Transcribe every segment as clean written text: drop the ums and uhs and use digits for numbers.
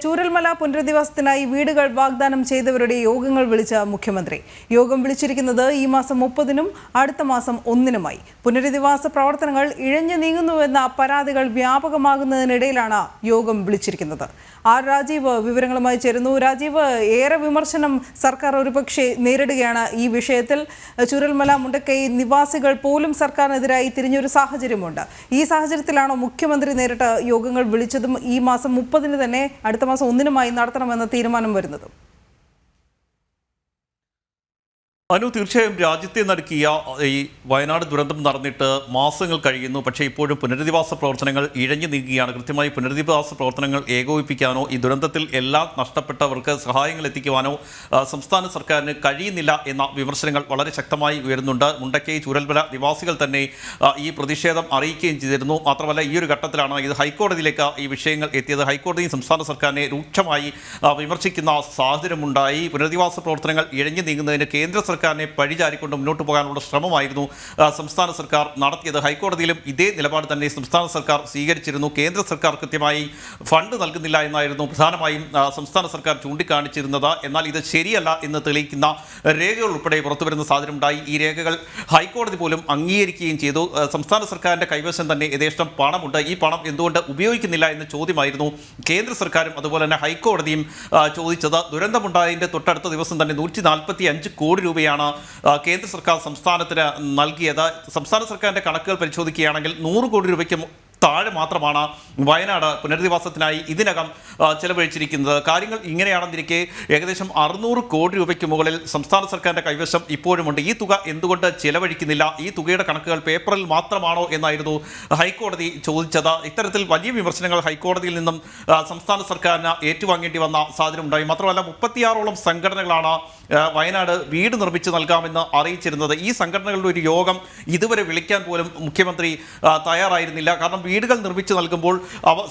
ചൂരൽമല പുനരധിവാസത്തിനായി വീടുകൾ വാഗ്ദാനം ചെയ്തവരുടെ യോഗങ്ങൾ വിളിച്ച മുഖ്യമന്ത്രി. യോഗം വിളിച്ചിരിക്കുന്നത് ഈ മാസം 30-നും അടുത്ത മാസം 1-നുമായി. പുനരധിവാസ പ്രവർത്തനങ്ങൾ ഇഴഞ്ഞു നീങ്ങുന്നുവെന്ന പരാതികൾ വ്യാപകമാകുന്നതിനിടയിലാണ് യോഗം വിളിച്ചിരിക്കുന്നത്. ആർ രാജീവ് വിവരങ്ങളുമായി ചേരുന്നു. രാജീവ്, ഏറെ വിമർശനം സർക്കാർ ഒരുപക്ഷെ നേരിടുകയാണ് ഈ വിഷയത്തിൽ. ചൂരൽമല മുണ്ടക്കൈ നിവാസികൾ പോലും സർക്കാരിനെതിരായി തിരിഞ്ഞൊരു സാഹചര്യമുണ്ട്. ഈ സാഹചര്യത്തിലാണോ മുഖ്യമന്ത്രി നേരിട്ട് യോഗങ്ങൾ വിളിച്ചതും ഈ മാസം 30-ന് തന്നെ അടുത്ത മാസം 1-നുമായി നടത്തണമെന്ന തീരുമാനം വരുന്നത്? തീർച്ചയായും രാജ്യത്തെ നടുക്കിയ ഈ വയനാട് ദുരന്തം നടന്നിട്ട് മാസങ്ങൾ കഴിയുന്നു. പക്ഷേ ഇപ്പോഴും പുനരധിവാസ പ്രവർത്തനങ്ങൾ ഇഴഞ്ഞു നീങ്ങുകയാണ്. കൃത്യമായി പുനരധിവാസ പ്രവർത്തനങ്ങൾ ഏകോപിപ്പിക്കാനോ ഈ ദുരന്തത്തിൽ എല്ലാം നഷ്ടപ്പെട്ടവർക്ക് സഹായങ്ങൾ എത്തിക്കുവാനോ സംസ്ഥാന സർക്കാരിന് കഴിയുന്നില്ല എന്ന വിമർശനങ്ങൾ വളരെ ശക്തമായി ഉയരുന്നുണ്ട്. മുണ്ടക്കൈ ചൂരൽമല നിവാസികൾ തന്നെ ഈ പ്രതിഷേധം അറിയിക്കുകയും ചെയ്തിരുന്നു. മാത്രമല്ല, ഈ ഒരു ഘട്ടത്തിലാണ് ഇത് ഹൈക്കോടതിയിലേക്ക് ഈ വിഷയങ്ങൾ എത്തിയത്. ഹൈക്കോടതി സംസ്ഥാന സർക്കാരിനെ രൂക്ഷമായി വിമർശിക്കുന്ന സാഹചര്യമുണ്ടായി. പുനരധിവാസ പ്രവർത്തനങ്ങൾ ഇഴഞ്ഞു നീങ്ങുന്നതിന് കേന്ദ്ര സർക്കാരിനെ പഴിചാരിക്കൊണ്ട് മുന്നോട്ട് പോകാനുള്ള ശ്രമമായിരുന്നു സംസ്ഥാന സർക്കാർ നടത്തിയത്. ഹൈക്കോടതിയിലും ഇതേ നിലപാട് തന്നെ സംസ്ഥാന സർക്കാർ സ്വീകരിച്ചിരുന്നു. കേന്ദ്ര സർക്കാർ കൃത്യമായി ഫണ്ട് നൽകുന്നില്ല എന്നായിരുന്നു പ്രധാനമായും സംസ്ഥാന സർക്കാർ ചൂണ്ടിക്കാണിച്ചിരുന്നത്. എന്നാൽ ഇത് ശരിയല്ല എന്ന് തെളിയിക്കുന്ന രേഖകൾ ഉൾപ്പെടെ പുറത്തുവരുന്ന സാഹചര്യമുണ്ടായി. ഈ രേഖകൾ ഹൈക്കോടതി പോലും അംഗീകരിക്കുകയും ചെയ്തു. സംസ്ഥാന സർക്കാരിൻ്റെ കൈവശം തന്നെ യഥേഷ്ടം പണമുണ്ട്. ഈ പണം എന്തുകൊണ്ട് ഉപയോഗിക്കുന്നില്ല എന്ന ചോദ്യമായിരുന്നു കേന്ദ്ര സർക്കാരും അതുപോലെ തന്നെ ഹൈക്കോടതിയും ചോദിച്ചത്. ദുരന്തമുണ്ടായതിൻ്റെ തൊട്ടടുത്ത ദിവസം തന്നെ 145 കോടി രൂപയാണ് കേന്ദ്ര സർക്കാർ സംസ്ഥാനത്തിന് നൽകിയത്. സംസ്ഥാന സർക്കാരിൻ്റെ കണക്കുകൾ പരിശോധിക്കുകയാണെങ്കിൽ 100 കോടി രൂപയ്ക്ക് താഴെ മാത്രമാണ് വയനാട് പുനരധിവാസത്തിനായി ഇതിനകം ചെലവഴിച്ചിരിക്കുന്നത്. കാര്യങ്ങൾ ഇങ്ങനെയാണെന്നിരിക്കെ ഏകദേശം 600 കോടി രൂപയ്ക്ക് മുകളിൽ സംസ്ഥാന സർക്കാരിൻ്റെ കൈവശം ഇപ്പോഴുമുണ്ട്. ഈ തുക എന്തുകൊണ്ട് ചെലവഴിക്കുന്നില്ല? ഈ തുകയുടെ കണക്കുകൾ പേപ്പറിൽ മാത്രമാണോ എന്നായിരുന്നു ഹൈക്കോടതി ചോദിച്ചത്. ഇത്തരത്തിൽ വലിയ വിമർശനങ്ങൾ ഹൈക്കോടതിയിൽ നിന്നും സംസ്ഥാന സർക്കാരിന് ഏറ്റുവാങ്ങേണ്ടി വന്ന സാഹചര്യം ഉണ്ടായി. മാത്രമല്ല, 36ഓളം സംഘടനകളാണ് വയനാട് വീട് നിർമ്മിച്ച് നൽകാമെന്ന് അറിയിച്ചിരുന്നത്. ഈ സംഘടനകളുടെ ഒരു യോഗം ഇതുവരെ വിളിക്കാൻ പോലും മുഖ്യമന്ത്രി തയ്യാറായിരുന്നില്ല. കാരണം വീടുകൾ നിർമ്മിച്ച് നൽകുമ്പോൾ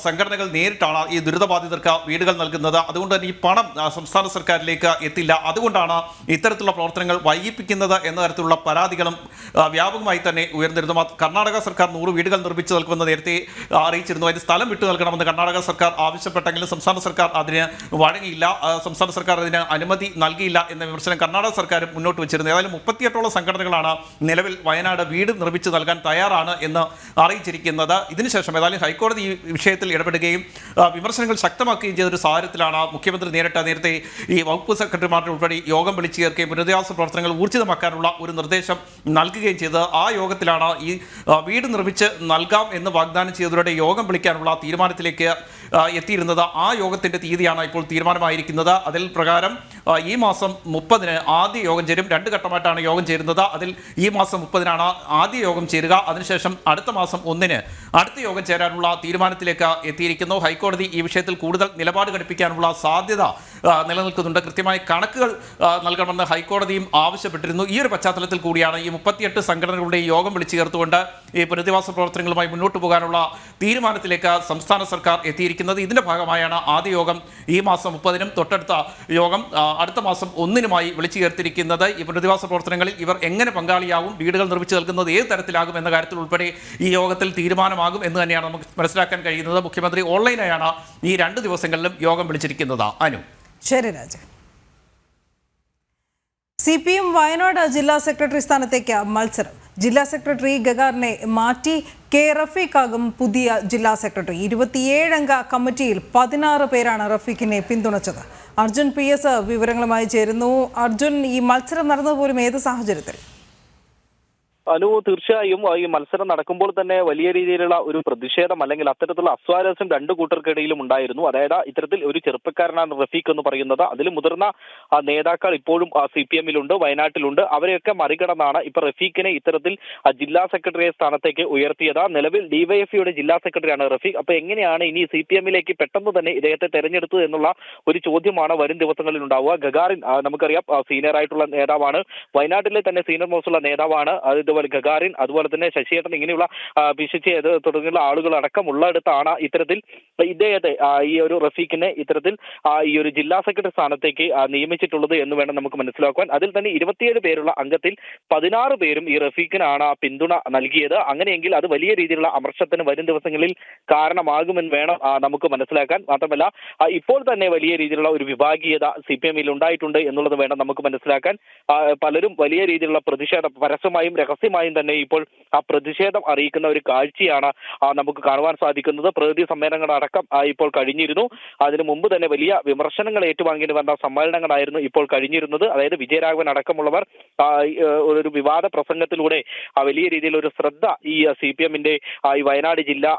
സംഘടനകൾ നേരിട്ടാണ് ഈ ദുരിതബാധിതർക്ക് വീടുകൾ നൽകുന്നത്. അതുകൊണ്ട് തന്നെ ഈ പണം സംസ്ഥാന സർക്കാരിലേക്ക് എത്തില്ല. അതുകൊണ്ടാണ് ഇത്തരത്തിലുള്ള പ്രവർത്തനങ്ങൾ വൈകിപ്പിക്കുന്നത് എന്ന തരത്തിലുള്ള പരാതികളും വ്യാപകമായി തന്നെ ഉയർന്നിരുന്നു. കർണാടക സർക്കാർ 100 വീടുകൾ നിർമ്മിച്ച് നൽകുമെന്ന് നേരത്തെ അറിയിച്ചിരുന്നു. അതിന് സ്ഥലം വിട്ടു നൽകണമെന്ന് കർണാടക സർക്കാർ ആവശ്യപ്പെട്ടെങ്കിലും സംസ്ഥാന സർക്കാർ അതിന് വഴങ്ങിയില്ല. സംസ്ഥാന സർക്കാർ അതിന് അനുമതി നൽകിയില്ല എന്ന വിമർശനം കർണാടക സർക്കാരും മുന്നോട്ട് വെച്ചിരുന്നു. ഏതായാലും 38ഓളം സംഘടനകളാണ് നിലവിൽ വയനാട് വീട് നിർമ്മിച്ച് നൽകാൻ തയ്യാറാണ് എന്ന് അറിയിച്ചിരിക്കുന്നത്. ഇതിനുശേഷം ഏതായാലും ഹൈക്കോടതി ഈ വിഷയത്തിൽ ഇടപെടുകയും വിമർശനങ്ങൾ ശക്തമാക്കുകയും ചെയ്തൊരു സാഹചര്യത്തിലാണ് മുഖ്യമന്ത്രി നേരത്തെ ഈ വകുപ്പ് സെക്രട്ടറിമാരുടെ ഉൾപ്പെടെ യോഗം വിളിച്ചു ചേർക്കുകയും പുനരധിവാസ പ്രവർത്തനങ്ങൾ ഊർജിതമാക്കാനുള്ള ഒരു നിർദ്ദേശം നൽകുകയും ചെയ്തത്. ആ യോഗത്തിലാണ് ഈ വീട് നിർമ്മിച്ച് നൽകാം എന്ന് വാഗ്ദാനം ചെയ്തവരുടെ യോഗം വിളിക്കാനുള്ള തീരുമാനത്തിലേക്ക് എത്തിയിരുന്നത്. ആ യോഗത്തിൻ്റെ തീയതിയാണ് ഇപ്പോൾ തീരുമാനമായിരിക്കുന്നത്. അതിൽ പ്രകാരം ഈ മാസം 30-ന് ആദ്യ യോഗം ചേരും. 2 ഘട്ടമായിട്ടാണ് യോഗം ചേരുന്നത്. അതിൽ ഈ മാസം 30-നാണ് ആദ്യ യോഗം ചേരുക. അതിനുശേഷം അടുത്ത മാസം 1-ന് അടുത്ത യോഗം ചേരാനുള്ള തീരുമാനത്തിലേക്ക് എത്തിയിരിക്കുന്നു. ഹൈക്കോടതി ഈ വിഷയത്തിൽ കൂടുതൽ നിലപാട് ഘടിപ്പിക്കാനുള്ള സാധ്യത നിലനിൽക്കുന്നുണ്ട്. കൃത്യമായി കണക്കുകൾ നൽകണമെന്ന് ഹൈക്കോടതിയും ആവശ്യപ്പെട്ടിരുന്നു. ഈ ഒരു പശ്ചാത്തലത്തിൽ കൂടിയാണ് ഈ 38 സംഘടനകളുടെ യോഗം വിളിച്ചു ചേർത്തുകൊണ്ട് ഈ പുനരധിവാസ പ്രവർത്തനങ്ങളുമായി മുന്നോട്ട് പോകാനുള്ള തീരുമാനത്തിലേക്ക് സംസ്ഥാന സർക്കാർ എത്തിയിരിക്കുന്നത്. ഇതിൻ്റെ ഭാഗമായാണ് ആദ്യ യോഗം ഈ മാസം 30-നും തൊട്ടടുത്ത യോഗം അടുത്ത മാസം 1-നുമായി വിളിച്ചു ചേർത്തിരിക്കുന്നത്. ഈ പുനരധിവാസ പ്രവർത്തനങ്ങളിൽ ഇവർ എങ്ങനെ പങ്കാളിയാകും, വീടുകൾ നിർമ്മിച്ച് നൽകുന്നത് ഏത് തരത്തിലാകും എന്ന കാര്യത്തിൽ ഉൾപ്പെടെ ഈ യോഗത്തിൽ തീരുമാനമാകും എന്ന് തന്നെയാണ് നമുക്ക് മനസ്സിലാക്കാൻ കഴിയുന്നത്. മുഖ്യമന്ത്രി ഓൺലൈനായാണ് ഈ 2 ദിവസങ്ങളിലും യോഗം വിളിച്ചിരിക്കുന്നത്. ശരി രാജ. CPM വയനാട് ജില്ലാ സെക്രട്ടറി സ്ഥാനത്തേക്ക് മത്സരം. ജില്ലാ സെക്രട്ടറി ഗഗാറിനെ മാറ്റി കെ റഫീഖാകും പുതിയ ജില്ലാ സെക്രട്ടറി. 27-അംഗ കമ്മിറ്റിയിൽ 16 പേരാണ് റഫീഖിനെ പിന്തുണച്ചത്. അർജുൻ PS വിവരങ്ങളുമായി ചേരുന്നു. അർജുൻ, ഈ മത്സരം നടന്നതുപോലും ഏത് സാഹചര്യത്തിൽ? തീർച്ചയായും ഈ മത്സരം നടക്കുമ്പോൾ തന്നെ വലിയ രീതിയിലുള്ള ഒരു പ്രതിഷേധം അല്ലെങ്കിൽ അത്തരത്തിലുള്ള അസ്വാരസ്യം 2 കൂട്ടർക്കിടയിലും ഉണ്ടായിരുന്നു. അതായത് ഇത്തരത്തിൽ ഒരു ചെറുപ്പക്കാരനാണ് റഫീഖ് എന്ന് പറയുന്നത്. അതിൽ മുതിർന്ന നേതാക്കൾ ഇപ്പോഴും CPM-ലുണ്ട്, വയനാട്ടിലുണ്ട്. അവരെയൊക്കെ മറികടന്നാണ് ഇപ്പൊ റഫീഖിനെ ഇത്തരത്തിൽ ജില്ലാ സെക്രട്ടറി സ്ഥാനത്തേക്ക് ഉയർത്തിയത്. നിലവിൽ DYFIയുടെ ജില്ലാ സെക്രട്ടറിയാണ് റഫീഖ്. അപ്പൊ എങ്ങനെയാണ് ഇനി CPM-ലേക്ക് പെട്ടെന്ന് തന്നെ ഇദ്ദേഹത്തെ തെരഞ്ഞെടുത്തത് എന്നുള്ള ഒരു ചോദ്യമാണ് വരും ദിവസങ്ങളിൽ ഉണ്ടാവുക. ഗഗാറിൻ നമുക്കറിയാം സീനിയർ ആയിട്ടുള്ള നേതാവാണ്, വയനാട്ടിലെ തന്നെ സീനിയർ മോസ്റ്റുള്ള നേതാവാണ്. അതുപോലെ ഗഗാറിൻ, അതുപോലെ തന്നെ ശശിയേട്ടൻ, ഇങ്ങനെയുള്ള പിശിച്ച് തുടങ്ങിയുള്ള ആളുകൾ അടക്കമുള്ളിടത്താണ് ഇത്തരത്തിൽ ഇദ്ദേഹത്തെ ഈ ഒരു റഫീഖിനെ ഇത്തരത്തിൽ ഈ ഒരു ജില്ലാ സെക്രട്ടറി സ്ഥാനത്തേക്ക് നിയമിച്ചിട്ടുള്ളത് എന്ന് വേണം നമുക്ക് മനസ്സിലാക്കുവാൻ. അതിൽ തന്നെ 27 പേരുള്ള അംഗത്തിൽ 16 പേരും ഈ റഫീഖിനാണ് പിന്തുണ നൽകിയത്. അങ്ങനെയെങ്കിൽ അത് വലിയ രീതിയിലുള്ള അമർഷത്തിന് വരും ദിവസങ്ങളിൽ കാരണമാകുമെന്ന് വേണം നമുക്ക് മനസ്സിലാക്കാൻ. മാത്രമല്ല ഇപ്പോൾ തന്നെ വലിയ രീതിയിലുള്ള ഒരു വിഭാഗീയത CPM-ൽ ഉണ്ടായിട്ടുണ്ട് എന്നുള്ളത് വേണം നമുക്ക് മനസ്സിലാക്കാൻ. പലരും വലിയ രീതിയിലുള്ള പ്രതിഷേധം പരസ്യമായും രഹസ്യമായും തന്നെ ഇപ്പോൾ ആ പ്രതിഷേധം അറിയിക്കുന്ന ഒരു കാഴ്ചയാണ് നമുക്ക് കാണുവാൻ സാധിക്കുന്നത്. പ്രതിനിധി സമ്മേളനങ്ങളടക്കം ഇപ്പോൾ കഴിഞ്ഞിരുന്നു. അതിനു മുമ്പ് തന്നെ വലിയ വിമർശനങ്ങൾ ഏറ്റുവാങ്ങേണ്ടി വന്ന സമ്മേളനങ്ങളായിരുന്നു ഇപ്പോൾ കഴിഞ്ഞിരുന്നത്. അതായത് വിജയരാഘവൻ അടക്കമുള്ളവർ ഒരു വിവാദ പ്രസംഗത്തിലൂടെ വലിയ രീതിയിൽ ഒരു ശ്രദ്ധ ഈ CPM-ന്റെ ഈ വയനാട് ജില്ലാ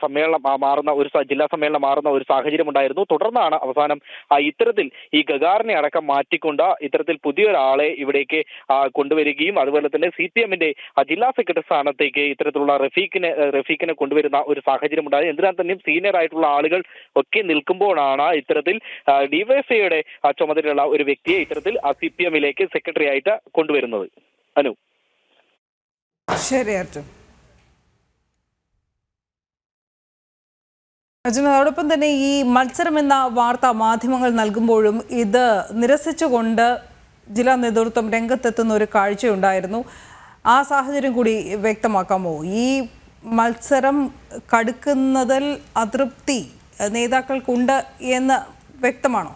സമ്മേളനം മാറുന്ന ഒരു ജില്ലാ സമ്മേളനം മാറുന്ന ഒരു സാഹചര്യം ഉണ്ടായിരുന്നു. തുടർന്നാണ് അവസാനം ഇത്തരത്തിൽ ഈ ഗഗാറിനെ അടക്കം മാറ്റിക്കൊണ്ട് ഇത്തരത്തിൽ പുതിയൊരാളെ ഇവിടേക്ക് കൊണ്ടുവരികയും അതുപോലെ തന്നെ CPM-ന്റെ ജില്ലാ സെക്രട്ടറി സ്ഥാനത്തേക്ക് ഇത്തരത്തിലുള്ള റഫീഖിനെ കൊണ്ടുവരുന്ന ഒരു സാഹചര്യം ഉണ്ടായത്. എന്തിനാൽ തന്നെയും സീനിയർ ആയിട്ടുള്ള ആളുകൾ ഒക്കെ നിൽക്കുമ്പോഴാണ് ഇത്തരത്തിൽ DYFIയുടെ ചുമതലയുള്ള ഒരു വ്യക്തിയെ ഇത്തരത്തിൽ CPM-ലേക്ക് സെക്രട്ടറി ആയിട്ട് കൊണ്ടുവരുന്നത്. അനു, ശരി അർജുൻ. അർജുൻ, അതോടൊപ്പം തന്നെ ഈ മത്സരം എന്ന വാർത്ത മാധ്യമങ്ങൾ നൽകുമ്പോഴും ഇത് നിരസിച്ചുകൊണ്ട് ജില്ലാ നേതൃത്വം രംഗത്തെത്തുന്ന ഒരു കാഴ്ചയുണ്ടായിരുന്നു. ആ സാഹചര്യം കൂടി വ്യക്തമാക്കാമോ? ഈ മത്സരം കടുക്കുന്നതിൽ അതൃപ്തി നേതാക്കൾക്കുണ്ട് എന്ന് വ്യക്തമാണോ?